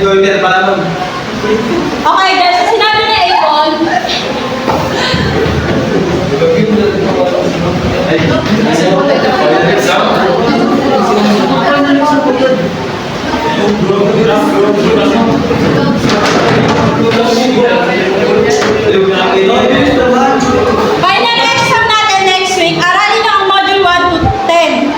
Goiter pala nun. Okay, dahil sa sinabi ni Avon, final exam natin next week, aralin nyo ang module 1 to 10.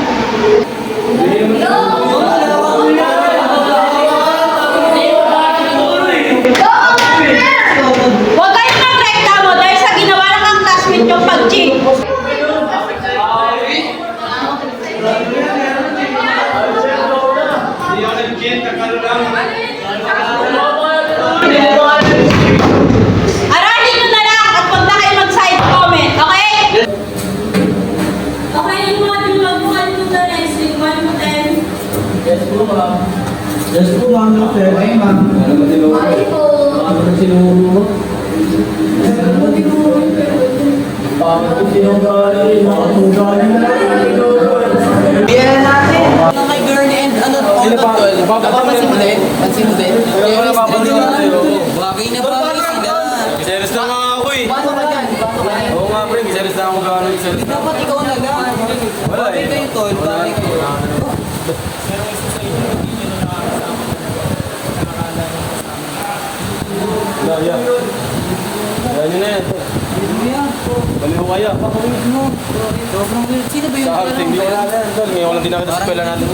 Huwag kayong magreklamo dahil sa ginawa ng mga classmate yung pag-cheat. Aralin nyo na lang at huwag na kayo mag-side comment, okay? Okay, yung module 1 to the next week, 1 to 10. Yes po, ma'am. Yes po, ma'am. Okay, ma'am. Ay po. Ano sinuro? Bakit sinugali? Makatugali na. Biyan natin. Kay girl and ano tol. Napapansin mo din? Pansin mo din? Bagay na bagay sila. Series na nga ako eh. Paano ka dyan? Paano ka dyan? Oo nga pre, series na ako gano'n. Dapat ikaw na lang. Bagay kayo tol. Bagay kayo. Yan yun na yan. Baliw kaya. Sobrang weird. Sino ba yung Sa acting, hindi ko lang yan. Ngayon lang din nakita sa eskwela natin.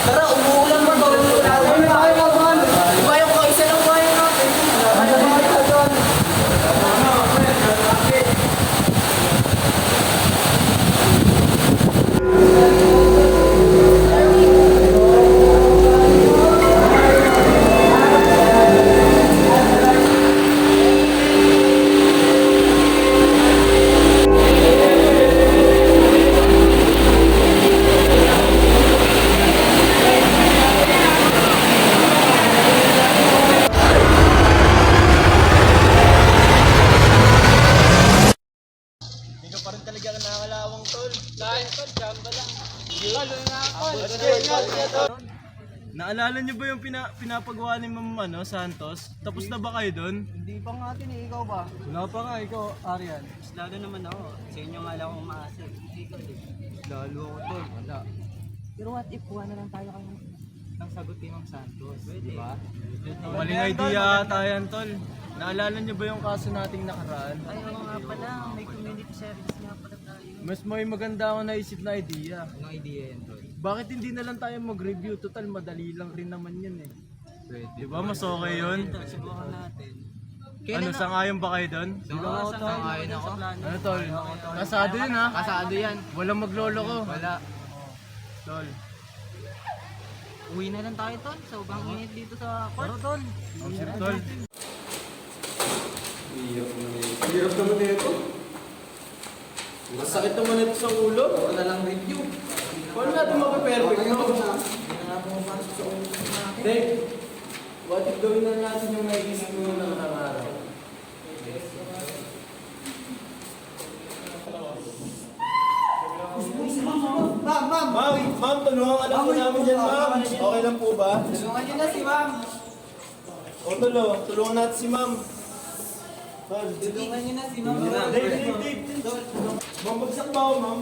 Tara, umuulan mo tol. Iba yung kaisa lang bahay natin. Hindi ka pa rin talaga nakakalawang tol. Dahil tol, jamba lang. Naalala niyo ba yung pinapagawa ni Ma'am Santos? Tapos na ba kayo doon? Hindi pa nga atin eh, ikaw ba? Wala pa nga, ikaw, Arian. Lalo naman ako. Sa inyo nga lang ako umaasa. Ikaw din. Lalo ako tol. Wala. Pero what if kuha na lang tayo kayo ng sagot kay Ma'am Santos? Di ba? Maling idea ata yan tol. Naalala niyo ba yung kaso nating nakaraan? Ay, oo nga pala. May community service nga pala tayo. Mas may maganda ako naisip na idea. Anong idea yan, Tol? Bakit hindi na lang tayo mag-review? Total, madali lang rin naman yun eh. Pwede. Diba mas okay yun? Subukan natin. Ano, sangayon ba kayo doon? Sangayon ako. Ano tol? Kasado yun ha? Kasado yan. Walang maglolo ko. Wala. Tol. Uwi na lang tayo, Tol. Sobrang init dito sa court, Tol. Ang sip tol. Hirap naman nito. Masakit naman ito sa ulo. Wala lang review. Paano natin mape-perfect ito? Dave, what if gawin na natin yung naisip mo ng araw? Ma'am, tulungan ka lang po namin dyan, ma'am. Okay lang po ba? Tulungan niyo na si Ma'am. O, tulungan natin si ma'am. Tulungan niyo na si Ma'am. Dave. Ma'am, bagsak ba ako, ma'am?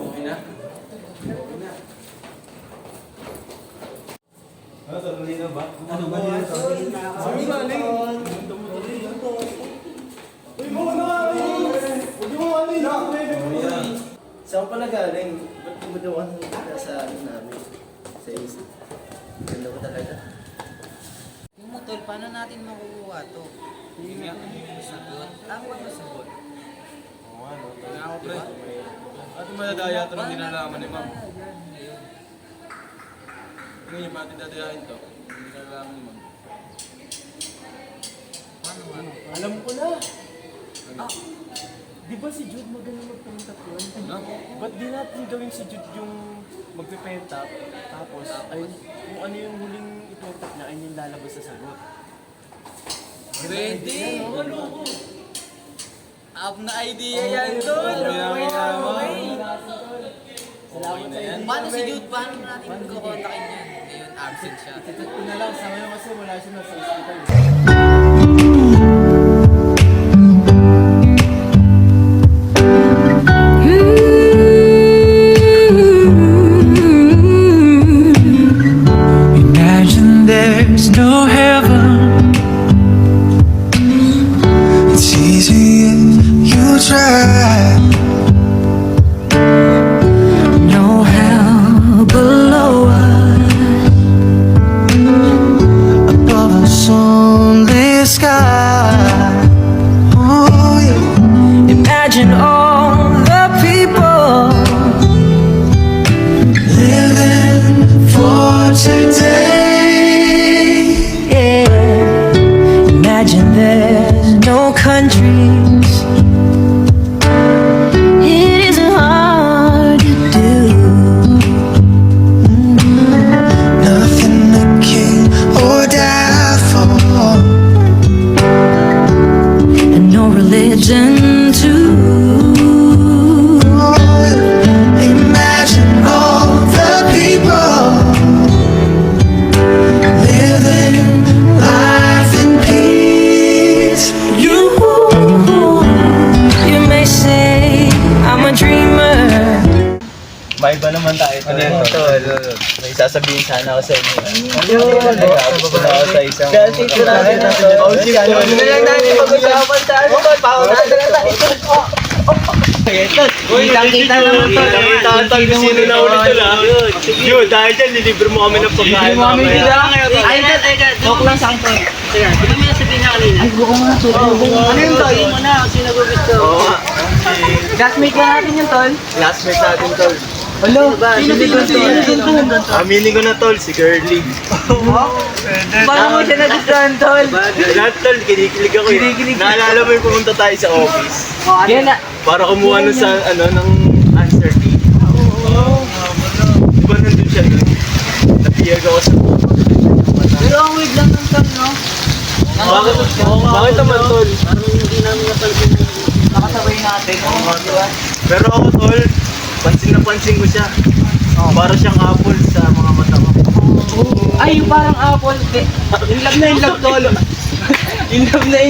Okay na? Ano, tuloy na ba? Ano ba yan? Sabi na, Ling. Uy, mo na nga, Ling. Huwag mo ano yun. Saan ka pala galing? Ba't kumudawan ka sa ano namin? Sa isip. Ganda ko talaga. Yung motor, paano natin makukuha to? Yun nga. Sagot. Ako ano sagot? Oo nga no. Kaya ako pre. At madadaya ito nung dinalaman ni ma'am. Tingnan niyo pati dadayahin to. Hindi nalalaman ni ma'am. Paano nga? Alam ko na! Di ba si Jude magaling magpentap yun? Ba't di natin gawin si Jude yung magpipentap? Tapos, ay, kung ano yung huling ipentap niya, ay yung lalabas sa sagot. Pwede. Up na idea yan, tol. Okay na, okay. Paano si Jude? Paano natin kukontakin yan? Ngayon, absent siya. Ito na lang, sa ngayon kasi wala siya nasa hospital. Imagine there's no heaven. It's easy if you try. No hell below us. Above us only sky. Oh yeah. Imagine all the people living for today. Yeah. Imagine there's no countries. It isn't hard to do. Nothing to kill or die for, and no religion too. Imagine all the people living life in peace. You may say I'm a dreamer. May iba naman tayo. Ano yan? May sasabihin sana ako sa inyo. Gusto na ako sa isang... Kasi ito natin na to. Ano lang natin pag-usapan sa ano to? Paunahan na lang tayo. Kitang-kita naman to. Tatag na sino na ulit to lang. Yun, dahil dyan, nilibre mo kami ng pagkain mamaya. Ay, joke lang sa akin to. Sige, hindi mo na sabihin niya kanina. Ay, buko nga to. Ano yung tol? Hindi mo na, kasi nagugusto. Oo nga. Classmate ka natin yung tol. Classmate natin to. Hello? Sino? Aminin ko na tol, si Curly. Paano mo siya nagustuhan tol? Lahat tol, kinikilig ako eh. Naalala mo yung pumunta tayo sa office. Yan na. Para kumuha nun sa, ano, ng answer key. Di ba nandun siya nun? Napiyag ako sa... Pero ang weird lang ng tol, no? Bakit naman tol? Parang hindi namin napalagin yung nakasabay natin. Pero ako tol, pansin na pansin ko siya. Para siyang apple sa mga mata ko. Ay, yung parang apple. In love na in love tol. In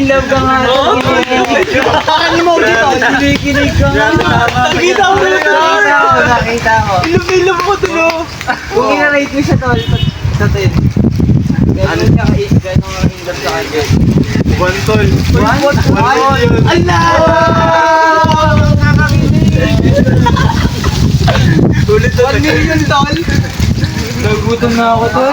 love ka nga. Parang emoji tol. Kinikinig ka nga. Nakita ko na tol! Nakita ko. Ilove mo tol! Kung ina-rate mo siya tol, sa 10. Gano'n siya gano'n in love sa kanya. One tol. One? Ala! Ulit tol. 1 million tol! Nagutom na ako tol.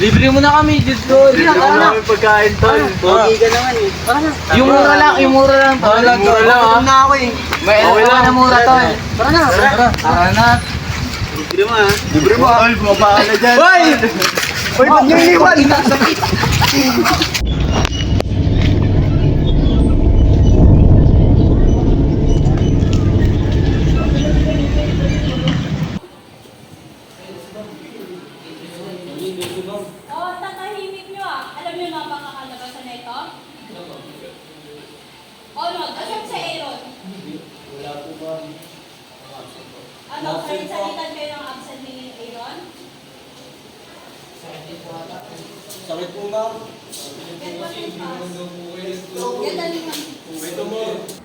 Libre mo na kami, Jude tol. Hindi namin pagkain tol. Pogi ka naman eh. Yung mura lang tol. Mura lang, Gutom na ako eh. May Okay lang. na mura tol. Tara na. Libre mo tol, bumaba ka na dyan. Hoy! Hoy, ba't nyo iniwan? Oh, tatahimik nyo ah. Alam nyo na bang kakalabasan na ito? Onod, asan si Aaron? Wala po ba? Ano, salitan kayo ng absent ni Aaron? Sakit po ma'am. Get what you pass. Get the link.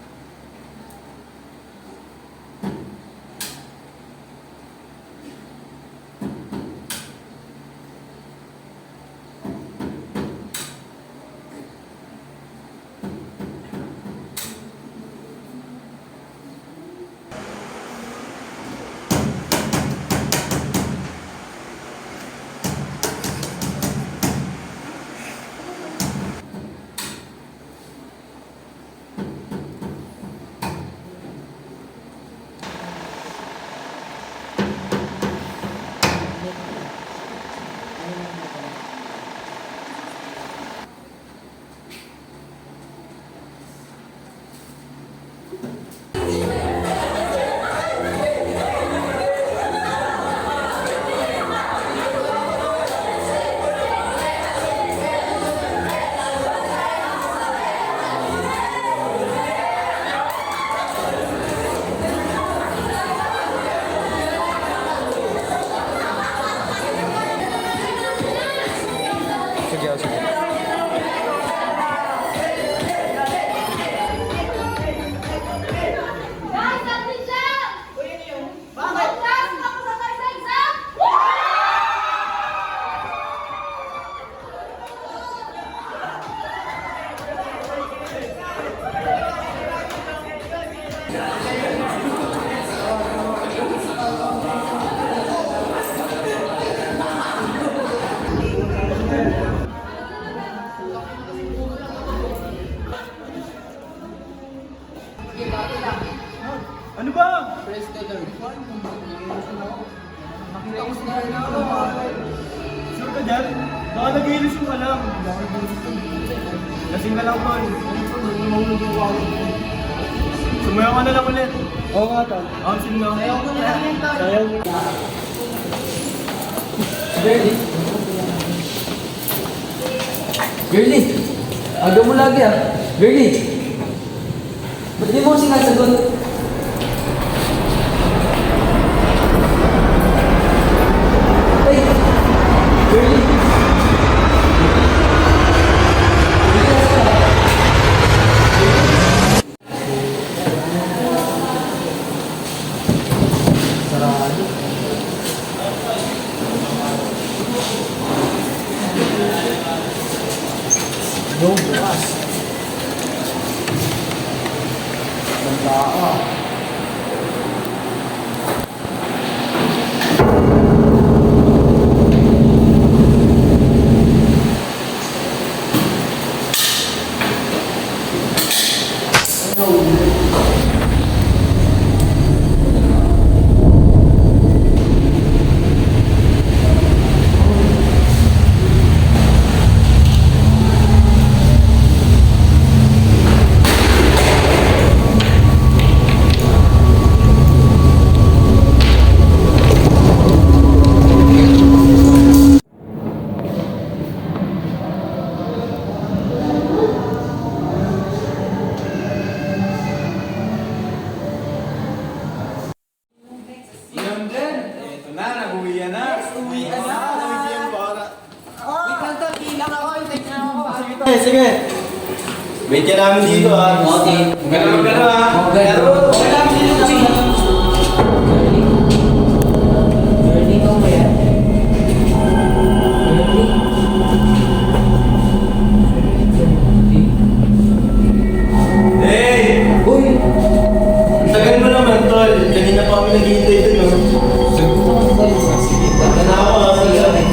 Sure ka dyan? Baka nag-ilusyon ka lang. Lasing ka lang, Paul. Sumayaw ka na lang ulit. Oo nga, tol. Sige na. Ayaw ko na lang yan, tol. Sayaw mo. Girlie, aga mo lagi ah. Girlie, ba't di mo ako sinasagot? Ay, Girlie. Sige. Wait ka namin dito ah. Okay. Ganun ah. Okay. Okay lang, dito kami. Girlie, ikaw ba yan? Hey! Uy! Ang tagal mo naman, tol. Kanina pa kami naghihintay dun, no? Sige, tagal na ako. Sige.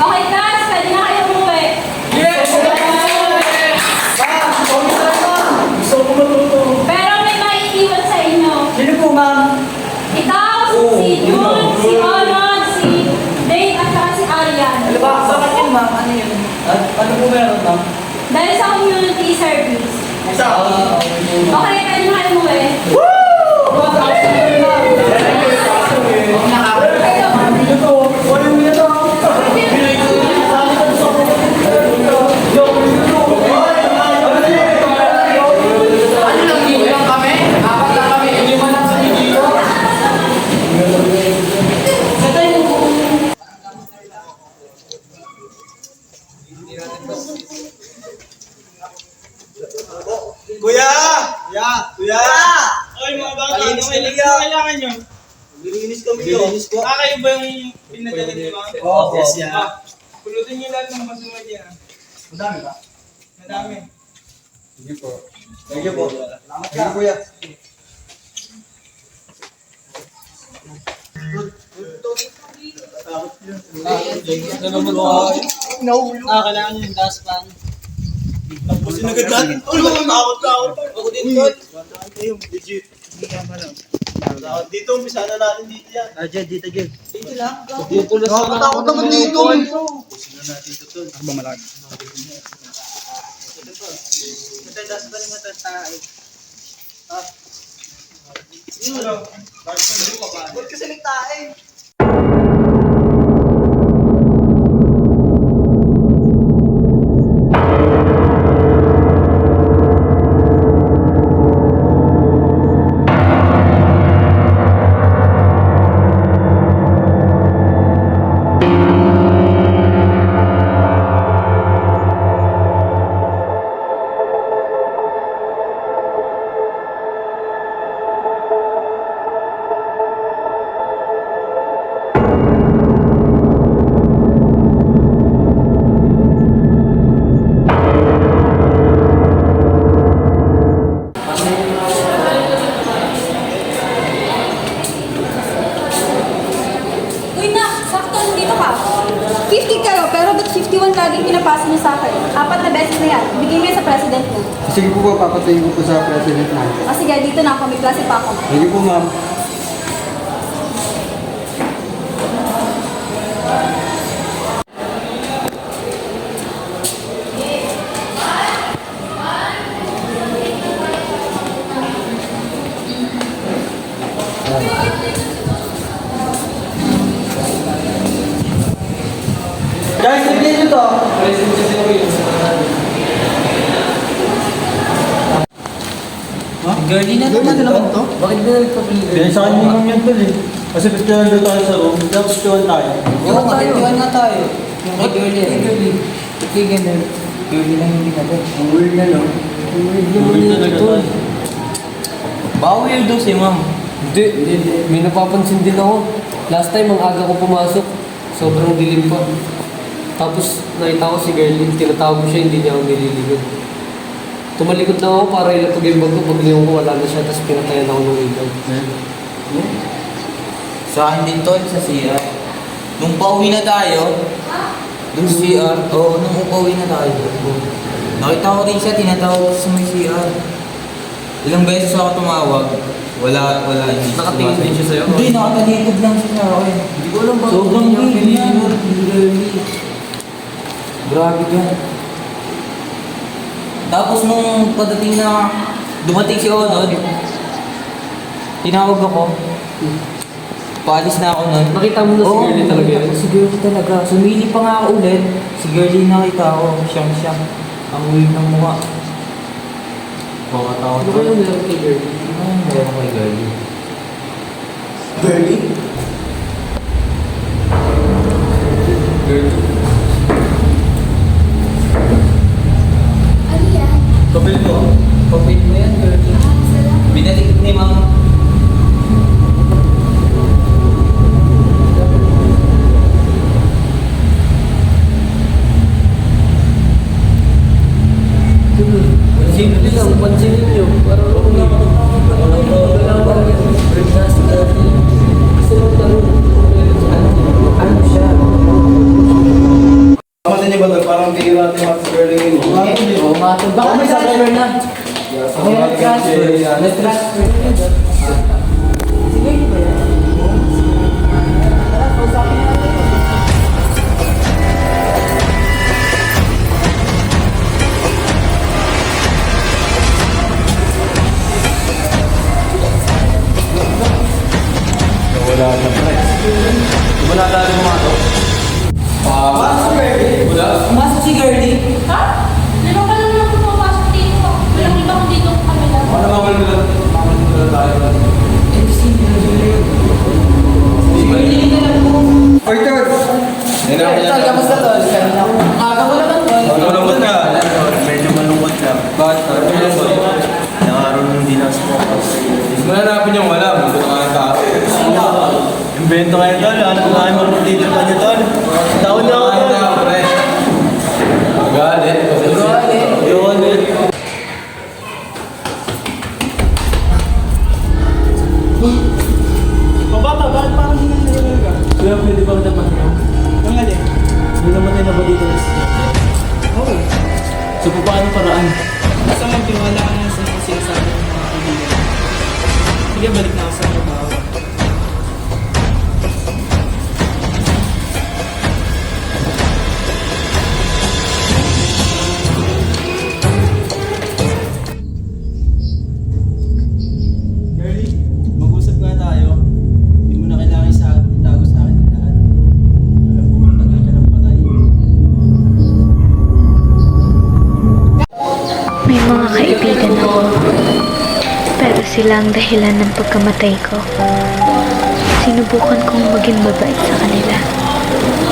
Okay, guys, pwede na kayo umuwi. Pero may maiiwan sa inyo. Sino po, ma'am? Ikaw, si Jun, si Ronald, si Dave, at saka si Arian. Bakit yun, ma'am? Ano yun? Ano po meron, ma'am? Dahil sa community service. Isa. Okay, pwede na kayo umuwi. Ano lang dito lang kami? Apat lang kami. Hindi mo lang kami dito. Kuya! Kuya! Oy, mga bata, Malinis ano kami, ah. kailangan nyo? Maglilinis kami yun. Kayo ba yung pinadala niyo, ma'am? Oo, yes, yan. Pulutin niyo lahat ng masungad yan. Madami ba? Madami. Thank you po. Thank you, kuya. Kailangan nyo yung dustpan. Tapos sinagad natin. Takot. Ako din, tol. Ayun, legit. Takot dito, umpisa na natin dito yan. Jed, dito, Jed. Dito lang. Nakakatakot naman dito. Upusin na natin ito, tol. Ano ba malaki? Ito, dustpan mo ito, tayo. Ba't kasi nagtae? yung pass mo sa akin. 4 na beses na yan. Bigay mo yan sa president mo. Sige po po, papatayin ko po sa president natin. O sige, dito na ako. May klase pa ako. Sige po, ma'am. Guys, tignan nyo to. Girly na naman to. Bakit ba nagpa-play? Dahil sa kanya naman yan tol eh. Kasi picture doon tayo sa room, tapos picture tayo. Oo, magkakituan nga tayo. Yung kay girly. Kay girly. Girly lang hindi na to. Ang weird na no? Weird talaga tol. Baka weirdo si ma'am. Hindi. May napapansin din ako. Last time, ang aga ko pumasok, sobrang dilim pa. Tapos, nakita ko si girly, tinatawag ko siya, hindi niya ako nililigon. Tumalikod lang ako para ilapag yung bag ko. Pag niyo ko, wala na siya, tapos pinatayan ako ng ilaw. Sa akin din tol, sa CR. Nung pauwi na tayo, dun sa CR, oo, nung pauwi na tayo. Nakita ko rin siya, tinatawag ko sa may CR. Ilang beses ako tumawag, wala, hindi. Nakatingin din siya sa'yo? Hindi, nakatalikod lang siya sa akin. Hindi ko alam bakit Sobrang hindi niya weird yan. piniligon. Grabe ka. Tapos nung pagdating na, dumating si Onod, tinawag ako. Paalis na ako nun. Nakita mo na si Oo, girly talaga yun? Si girly talaga. Sumili pa nga ako ulit. Si girly nakita ko. Siyang. Ang weird ng mukha. Bakit ako Ano kaya meron kay girly? Ano meron kay girly? Girly? Ano yan? Kapil mo. Kapil mo yan, girly. Binatik ni mama. Simple lang, pansinin nyo. Parang Ano siya? Kapatid niyo ba tol? Parang tingin natin mga girly yun. Oo nga, tol. Baka may transfer na. May transfer. May transfer. Sige, ba yan? Wala na pre. Wala tayo pumato. Pumasok si girly. Ha? Di ba pala naman pumapasok dito? Walang iba ko dito sa kanila. Ano naman nila tayo? Girly na lang po. Oy tol! Tol, kamusta tol? Aga mo naman tol. Malungkot ka. Medyo malungkot lang. Bakit? Nakaroon ng dinas po. Mananapin yung wala. Malungkot ka ng tao. Invento kayo tol. Ano kung kayo marunong dito pa niyo tol? Taon na ako tol. Galit. Yun. Mabata, bakit parang hindi na nalalaga? Kuya, pwede ba kita pahingaw? Ang alin? Hindi namatay na ba dito ng estudyante? Oo. So, paano paraan? Basta magtiwala ka na sa sinasabi ng mga kaibigan. Sige, balik na ako sa trabaho. Girlie, mag-usap nga tayo. Hindi mo na kailangan itago sa akin lahat. Alam ko, matagal ka ng patay. May mga kaibigan ako, pero sila ang dahilan ng pagkamatay ko. Sinubukan kong maging mabait sa kanila.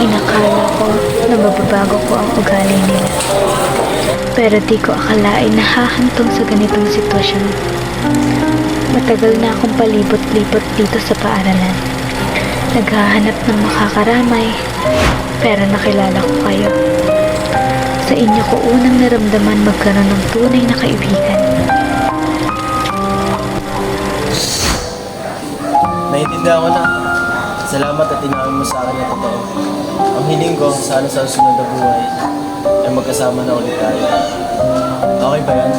Inakala ko na mababago ko ang ugali nila. Pero di ko akalain na hahantong sa ganitong sitwasyon. Matagal na akong palibot-libot dito sa paaralan. Naghahanap ng makakaramay, pero nakilala ko kayo. Sa inyo ko unang naramdaman magkaroon ng tunay na kaibigan. Naiintindihan ko na. Salamat at inamin mo sa akin na totoo. Ang hiling ko, sana sa susunod na buhay ay magkasama na ulit tayo. Okay ba yan?